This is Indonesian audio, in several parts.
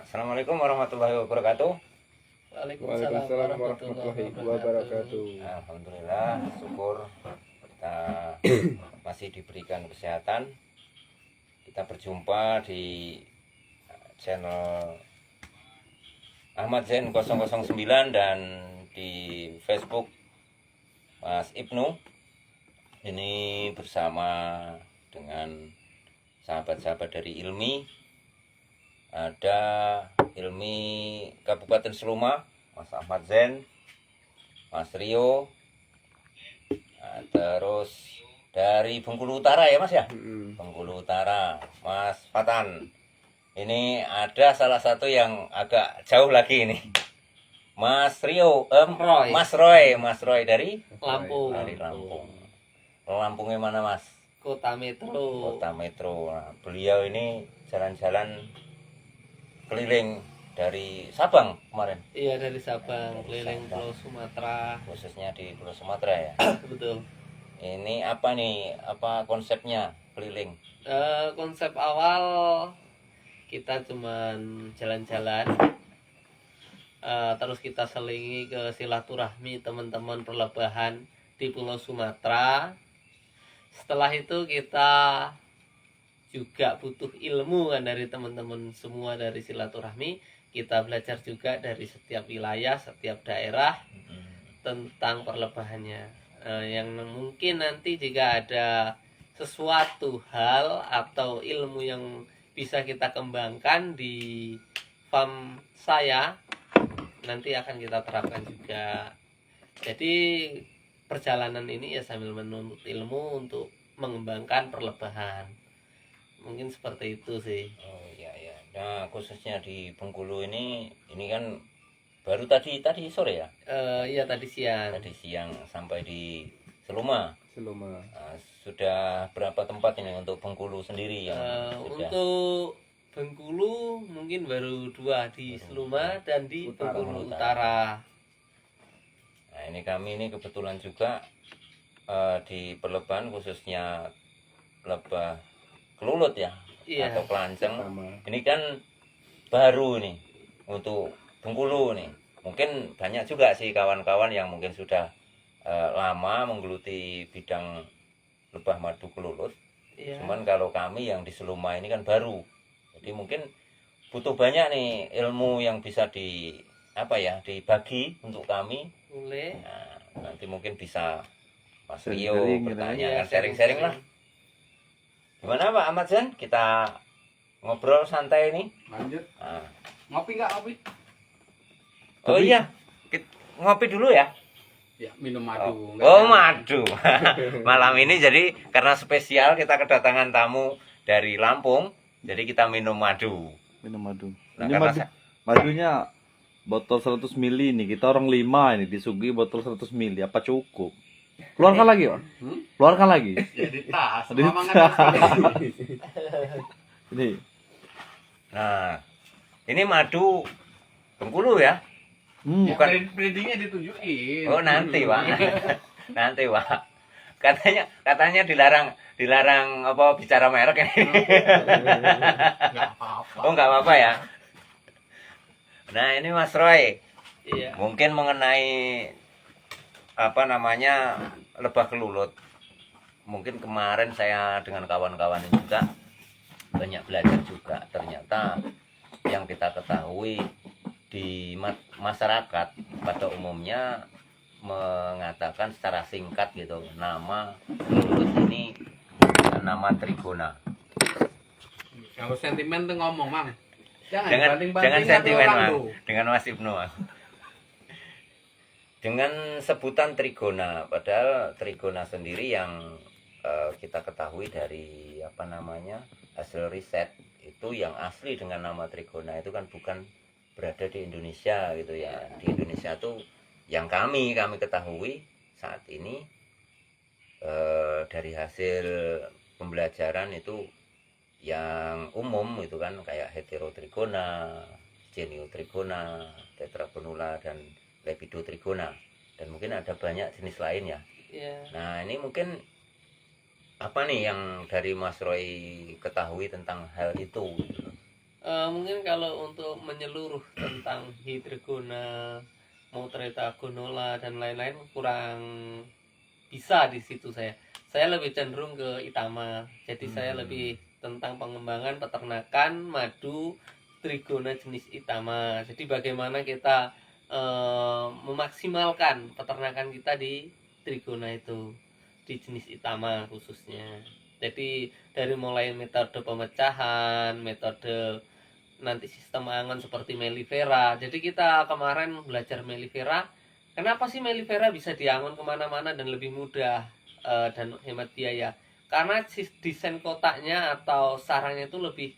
Assalamualaikum warahmatullahi wabarakatuh. Waalaikumsalam warahmatullahi wabarakatuh. Alhamdulillah, syukur kita masih diberikan kesehatan. Kita berjumpa di channel Ahmad Zain 009 dan di Facebook Mas Ibnu. Ini bersama dengan sahabat-sahabat dari Ilmi. Ada Ilmi Kabupaten Seluma, Mas Ahmad Zain, Mas Rio, terus dari Bengkulu Utara ya Mas ya? Bengkulu Utara, Mas Fatan. Ini ada salah satu yang agak jauh lagi ini, Mas Rio, Mas Roy dari Lampung. Dari Lampung. Lampungnya mana Mas? Kota Metro. Kota Metro. Nah, beliau ini jalan-jalan keliling dari Sabang kemarin. Iya, dari Sabang keliling Pulau Sumatera. Khususnya di Pulau Sumatera ya. Betul. Ini apa nih? Apa konsepnya keliling? Konsep awal kita cuman jalan-jalan. Terus kita selingi ke silaturahmi teman-teman perlebahan di Pulau Sumatera. Setelah itu kita juga butuh ilmu kan dari teman-teman semua dari silaturahmi. Kita belajar juga dari setiap wilayah, setiap daerah tentang perlebahannya. Yang mungkin nanti jika ada sesuatu hal atau ilmu yang bisa kita kembangkan di farm saya, nanti akan kita terapkan juga. Jadi perjalanan ini ya sambil menuntut ilmu untuk mengembangkan perlebahan. Mungkin seperti itu sih. Oh iya ya. Nah, khususnya di Bengkulu ini kan baru tadi sore ya? Iya tadi siang. Tadi siang sampai di Seluma. Seluma. Sudah berapa tempat ini untuk Bengkulu sendiri yang sudah? Untuk Bengkulu mungkin baru 2 di Seluma dan di Bengkulu Utara. Nah, ini kami ini kebetulan juga di perlebahan khususnya lebah kelulut ya, Iya. atau kelanceng. Sama. Ini kan baru nih untuk Bengkulu nih. Mungkin banyak juga sih kawan-kawan yang mungkin sudah lama menggeluti bidang lebah madu kelulut. Iya. Cuman kalau kami yang di Seluma ini kan baru. Jadi mungkin butuh banyak nih ilmu yang bisa dibagi untuk kami. Boleh. Nah, nanti mungkin bisa Mas Sharing-sharing Rio gitu bertanya, Iya, sharing-sharing lah. Gimana Pak Ahmad Zain? Kita ngobrol santai ini. Lanjut. Nah. Ngopi nggak ngopi? Oh iya, ngopi dulu ya. Ya minum madu. Oh madu. Malam ini jadi karena spesial kita kedatangan tamu dari Lampung, jadi kita minum madu. Minum madu. Nah, Ini karena madunya botol 100 ml ini. Kita orang 5 ini disuguhi botol 100 ml. Apa cukup? Keluarkan lagi, Pak. Keluarkan lagi. Jadi tas. Di Mama tas. nggak Ini. Nah, ini madu Bengkulu ya? Bukan. Breedingnya ditunjukin. Oh nanti Pak. Nanti Pak. Katanya dilarang apa bicara merek ini. Nggak apa-apa. Oh nggak apa-apa ya. Nah ini Mas Roy, Iya. mungkin mengenai lebah kelulut. Mungkin kemarin saya dengan kawan-kawan juga banyak belajar juga. Ternyata yang kita ketahui di masyarakat pada umumnya mengatakan secara singkat gitu, nama kelulut ini nama Trigona. Kalau sentimen tuh ngomong, Mang. Jangan Jangan sentimen Mang. Dengan Mas Ibnu Mang. Dengan sebutan Trigona, padahal Trigona sendiri yang kita ketahui dari hasil riset itu yang asli dengan nama Trigona itu kan bukan berada di Indonesia gitu ya. Di Indonesia tuh yang kami ketahui saat ini dari hasil pembelajaran itu yang umum itu kan kayak Heterotrigona, Geniotrigona, Tetragonula dan Lepidotrigona, dan mungkin ada banyak jenis lain ya. Iya. Nah ini mungkin apa nih yang dari Mas Roy ketahui tentang hal itu? Mungkin kalau untuk menyeluruh tentang Hydrigona, Mautreta gonola dan lain-lain kurang bisa di situ saya. Saya lebih cenderung ke Itama. Jadi saya lebih tentang pengembangan peternakan madu Trigona jenis Itama. Jadi bagaimana kita memaksimalkan peternakan kita di Trigona itu, di jenis Itama khususnya. Jadi dari mulai metode pemecahan, metode nanti sistem angon seperti melifera. Jadi kita kemarin belajar melifera. Kenapa sih melifera bisa diangon kemana-mana dan lebih mudah dan hemat biaya? Karena desain kotaknya atau sarangnya itu lebih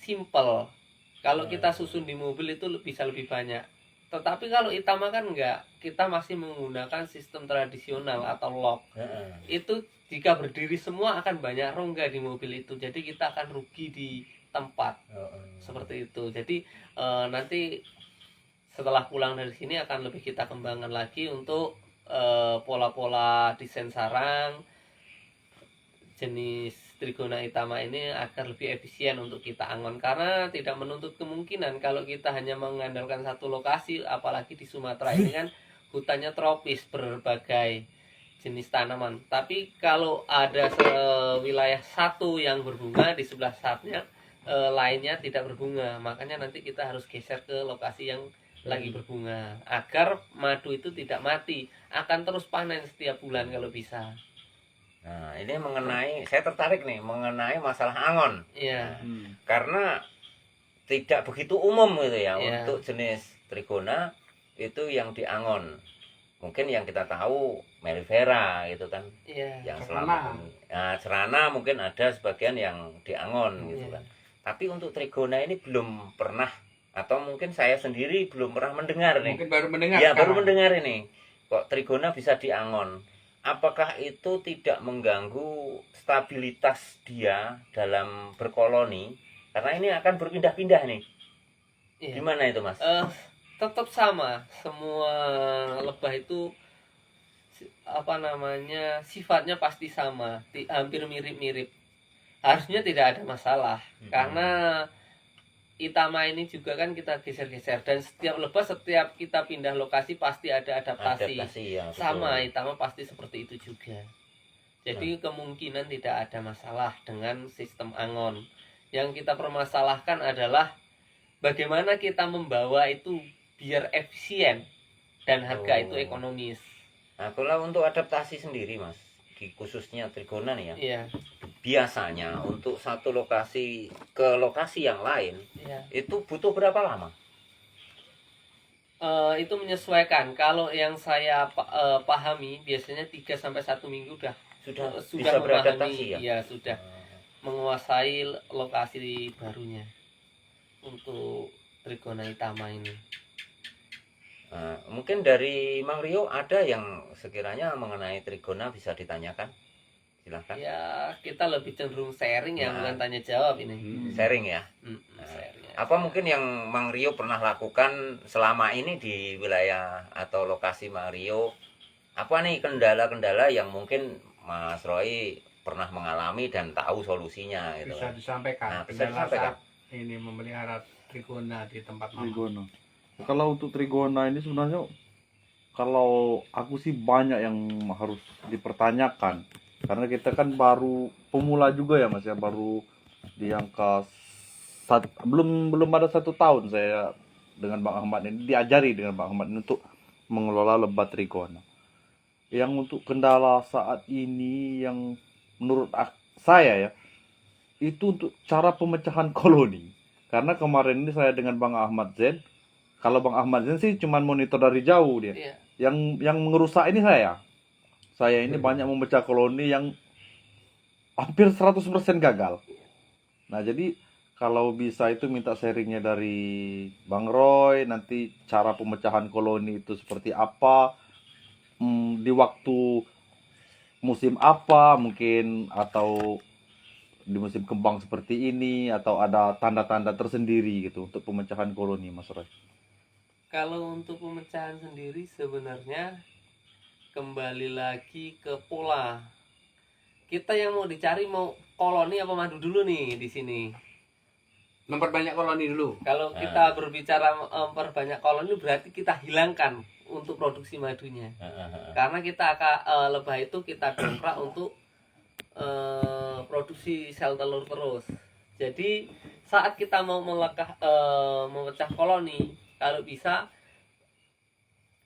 simple. Kalau kita susun di mobil itu bisa lebih banyak. Tetapi kalau Itama kan enggak, kita masih menggunakan sistem tradisional atau lock. Itu jika berdiri semua akan banyak rongga di mobil itu. Jadi kita akan rugi di tempat. Seperti itu. Jadi nanti setelah pulang dari sini akan lebih kita kembangkan lagi untuk pola-pola desain sarang jenis Trigona Itama ini agar lebih efisien untuk kita angon, karena tidak menuntut kemungkinan kalau kita hanya mengandalkan satu lokasi, apalagi di Sumatera ini kan hutannya tropis berbagai jenis tanaman. Tapi kalau ada wilayah satu yang berbunga, di sebelah saatnya lainnya tidak berbunga, makanya nanti kita harus geser ke lokasi yang lagi berbunga agar madu itu tidak mati, akan terus panen setiap bulan kalau bisa. Nah, ini mengenai, saya tertarik nih mengenai masalah angon. Iya. Karena tidak begitu umum gitu ya Iya. untuk jenis Trigona itu yang diangon. Mungkin yang kita tahu melifera gitu kan, Iya. yang selama ini. Nah, cerana mungkin ada sebagian yang diangon gitu Iya. kan. Tapi untuk Trigona ini belum pernah, atau mungkin saya sendiri belum pernah mendengar nih. Mungkin baru mendengar. Ya, baru sekarang. mendengar ini. Kok Trigona bisa diangon? Apakah itu tidak mengganggu stabilitas dia dalam berkoloni? Karena ini akan berpindah-pindah nih. Iya. Gimana itu, Mas? Tetap sama, semua lebah itu sifatnya pasti sama, hampir mirip-mirip. Harusnya tidak ada masalah, karena Itama ini juga kan kita geser-geser, dan setiap lebah, setiap kita pindah lokasi pasti ada adaptasi. Ya, Sama Itama pasti seperti itu juga. Jadi kemungkinan tidak ada masalah dengan sistem angon. Yang kita permasalahkan adalah bagaimana kita membawa itu biar efisien dan harga itu ekonomis. Nah, kalau untuk adaptasi sendiri, Mas, di khususnya Trigona nih ya. Iya. Biasanya untuk satu lokasi ke lokasi yang lain, Iya. itu butuh berapa lama? Itu menyesuaikan. Kalau yang saya pahami biasanya 3 sampai 1 minggu sudah bisa beradaptasi ya? Iya, sudah menguasai lokasi barunya untuk Trigona Itama ini. Nah, mungkin dari Mang Rio ada yang sekiranya mengenai Trigona bisa ditanyakan? Silahkan. Ya, kita lebih cenderung sharing ya, bukan tanya jawab ini. Sharing ya. Sharing ya. Apa mungkin yang Mang Rio pernah lakukan selama ini di wilayah atau lokasi Mang Rio? Apa nih kendala-kendala yang mungkin Mas Roy pernah mengalami dan tahu solusinya gitu? Bisa disampaikan. Nah, bisa Kendala disampaikan. saat ini memelihara Trigona di tempat Mama. Trigona. Kalau untuk Trigona ini sebenarnya kalau aku sih banyak yang harus dipertanyakan, karena kita kan baru pemula juga ya Mas ya, baru di angka belum ada 1 tahun saya dengan Bang Ahmad ini, diajari dengan Bang Ahmad ini untuk mengelola lebah Trigona. Yang untuk kendala saat ini yang menurut saya ya, itu untuk cara pemecahan koloni. Karena kemarin ini saya dengan Bang Ahmad Zen, kalau Bang Ahmad Zen sih cuma monitor dari jauh dia. Iya. Yang ngerusak ini saya. Saya ini banyak memecah koloni yang hampir 100% gagal. Nah, jadi kalau bisa itu minta sharingnya dari Bang Roy, nanti cara pemecahan koloni itu seperti apa, di waktu musim apa mungkin, atau di musim kembang seperti ini, atau ada tanda-tanda tersendiri gitu untuk pemecahan koloni, Mas Roy. Kalau untuk pemecahan sendiri sebenarnya kembali lagi ke pola. Kita yang mau dicari mau koloni apa madu dulu nih di sini. Memperbanyak koloni dulu. Kalau kita berbicara memperbanyak koloni berarti kita hilangkan untuk produksi madunya. Karena kita akan lebah itu kita dongkrak untuk produksi sel telur terus. Jadi saat kita mau memecah koloni, kalau bisa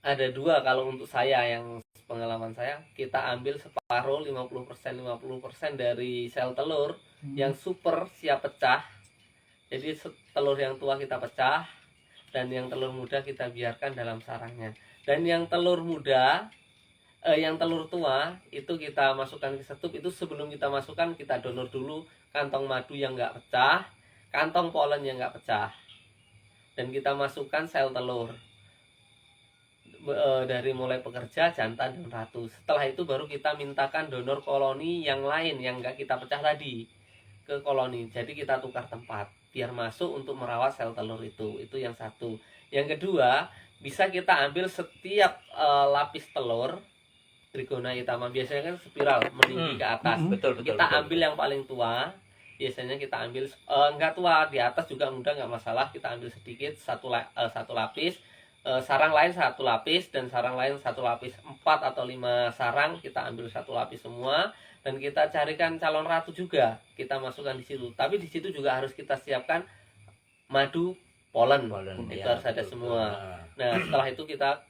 ada dua. Kalau untuk saya yang pengalaman saya, kita ambil separuh 50% dari sel telur yang super siap pecah. Jadi telur yang tua kita pecah dan yang telur muda kita biarkan dalam sarangnya. Dan yang telur muda yang telur tua itu kita masukkan ke setup. Itu sebelum kita masukkan kita donor dulu kantong madu yang nggak pecah, kantong polen yang nggak pecah, dan kita masukkan sel telur dari mulai pekerja, jantan, dan ratu. Setelah itu baru kita mintakan donor koloni yang lain yang nggak kita pecah tadi ke koloni. Jadi kita tukar tempat biar masuk untuk merawat sel telur itu yang satu. Yang kedua, bisa kita ambil setiap lapis telur Trigona hitam, biasanya kan spiral meninggi ke atas. Betul. Kita ambil yang paling tua. Biasanya kita ambil enggak tua, di atas juga mudah, nggak masalah. Kita ambil sedikit satu lapis, sarang lain satu lapis, dan sarang lain satu lapis. 4 atau 5 sarang kita ambil satu lapis semua, dan kita carikan calon ratu juga kita masukkan di situ. Tapi di situ juga harus kita siapkan madu polen itu ya, harus ada betul. semua. Nah setelah itu kita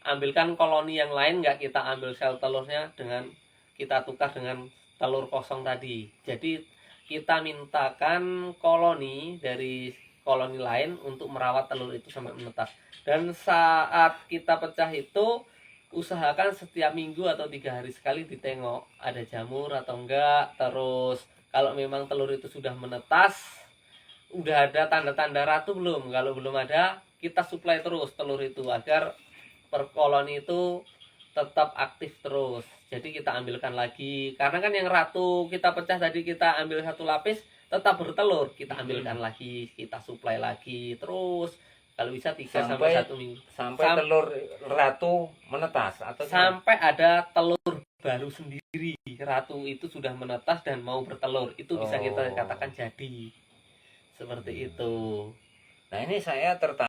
ambilkan koloni yang lain, nggak kita ambil sel telurnya, dengan kita tukar dengan telur kosong tadi. Jadi kita mintakan koloni dari koloni lain untuk merawat telur itu sampai menetas. Dan saat kita pecah itu usahakan setiap minggu atau 3 hari sekali ditengok ada jamur atau enggak. Terus kalau memang telur itu sudah menetas, udah ada tanda-tanda ratu belum? Kalau belum ada, kita suplai terus telur itu agar per koloni itu tetap aktif terus. Jadi kita ambilkan lagi, karena kan yang ratu kita pecah tadi kita ambil satu lapis tetap bertelur, kita ambilkan lagi, kita suplai lagi terus. Kalau bisa 3 sampai 1 minggu sampai telur ratu menetas atau sampai ada telur baru sendiri. Ratu itu sudah menetas dan mau bertelur, itu bisa kita katakan jadi seperti itu. Nah ini saya tertarik